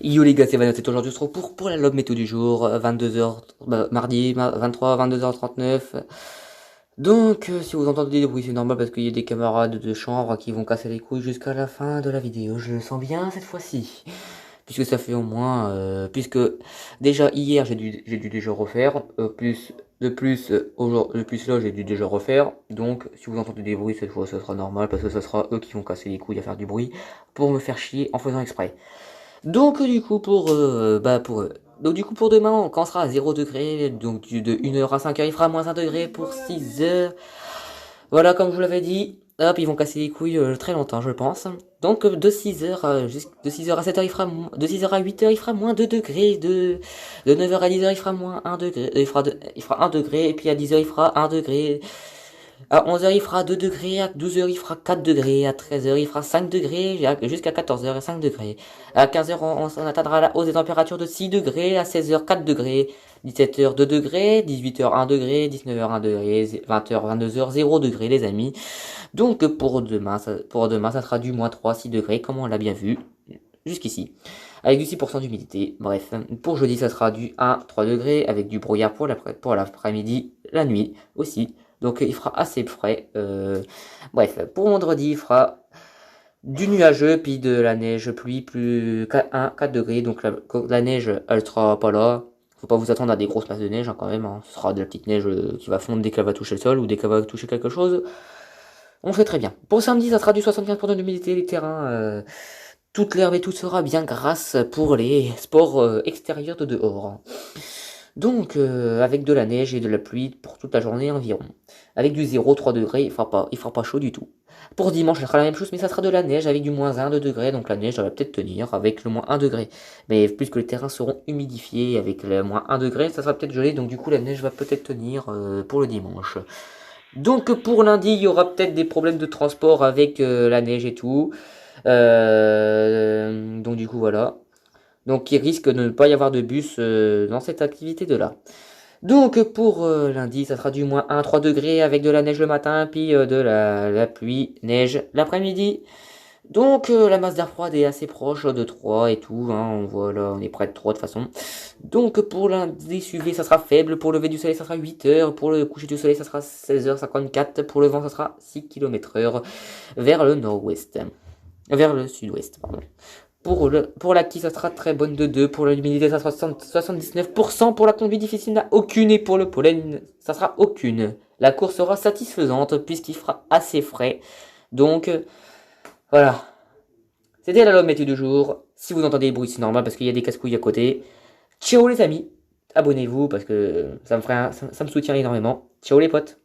Yo les gars, c'est Vanessa, c'est aujourd'hui se retrouve pour la log météo du jour, 22h, mardi, 23, 22h39. Donc, si vous entendez des bruits, c'est normal parce qu'il y a des camarades de chambre qui vont casser les couilles jusqu'à la fin de la vidéo. Je le sens bien cette fois-ci. Puisque ça fait au moins, puisque déjà hier j'ai dû déjà refaire, de plus là j'ai dû déjà refaire. Donc, si vous entendez des bruits cette fois, ça sera normal parce que ça sera eux qui vont casser les couilles à faire du bruit pour me faire chier en faisant exprès. Donc du coup donc du coup pour demain on commencera à 0 degré, donc de 1 heure à 5 heures il fera moins 1 degré pour 6 heures. Voilà comme je vous l'avais dit, hop ils vont casser les couilles très longtemps je pense. Donc de 6 heures de 6 heures à 7 heures de 6 heures à 8 heures il fera moins 2 degrés, de 9 heures à 10 heures il fera moins 1 degré, il fera 1 degré et puis à 10 heures il fera 1 degré. À 11 heures il fera 2 degrés, à 12 heures il fera 4 degrés, à 13 heures il fera 5 degrés, jusqu'à 14 heures et 5 degrés. À 15 heures on atteindra la hausse des températures de 6 degrés, à 16 heures 4 degrés, 17 heures 2 degrés, 18 heures 1 degré, 19 heures 1 degré, 20 heures 22 heures 0 degré les amis. Donc pour demain ça sera du moins 3, 6 degrés comme on l'a bien vu jusqu'ici. Avec du 6% d'humidité. Bref, pour jeudi ça sera du 1, 3 degrés avec du brouillard pour l'après-midi, la nuit aussi. Donc il fera assez frais. Bref, pour vendredi, il fera du nuageux, puis de la neige, pluie, plus 1, 4 degrés. Donc la neige, elle sera pas là. Faut pas vous attendre à des grosses masses de neige hein, quand même. Hein. Ce sera de la petite neige qui va fondre dès qu'elle va toucher le sol ou dès qu'elle va toucher quelque chose. On fait très bien. Pour samedi, ça sera du 75% d'humidité, les terrains. Toute l'herbe et tout sera bien grasse pour les sports extérieurs de dehors. Donc, avec de la neige et de la pluie pour toute la journée environ. Avec du 0,3 degrés, il fera pas chaud du tout. Pour dimanche, ça sera la même chose, mais ça sera de la neige avec du moins 1, 2 degrés, donc la neige, elle va peut-être tenir avec le moins 1 degré. Mais puisque les terrains seront humidifiés avec le moins 1 degré, ça sera peut-être gelé, donc du coup la neige va peut-être tenir pour le dimanche. Donc pour lundi, il y aura peut-être des problèmes de transport avec la neige et tout. Donc du coup voilà. Donc il risque de ne pas y avoir de bus dans cette activité de là. Donc pour lundi, ça sera du moins 1, 3 degrés avec de la neige le matin, puis de la pluie, neige l'après-midi. Donc la masse d'air froide est assez proche de 3 et tout, hein, on voit là, on est près de 3 de toute façon. Donc pour lundi suivi, ça sera faible, pour le lever du soleil, ça sera 8 heures, pour le coucher du soleil, ça sera 16h54, pour le vent, ça sera 6 km heure vers le nord-ouest, vers le sud-ouest, pardon. Pour l'acquis, ça sera très bonne de 2. Pour l'humidité, ça sera 79%. Pour la conduite difficile, n'a aucune. Et pour le pollen, ça sera aucune. La course sera satisfaisante puisqu'il fera assez frais. Donc, voilà. C'était la love météo du jour. Si vous entendez des bruits, c'est normal parce qu'il y a des casse-couilles à côté. Ciao les amis. Abonnez-vous parce que ça me soutient énormément. Ciao les potes.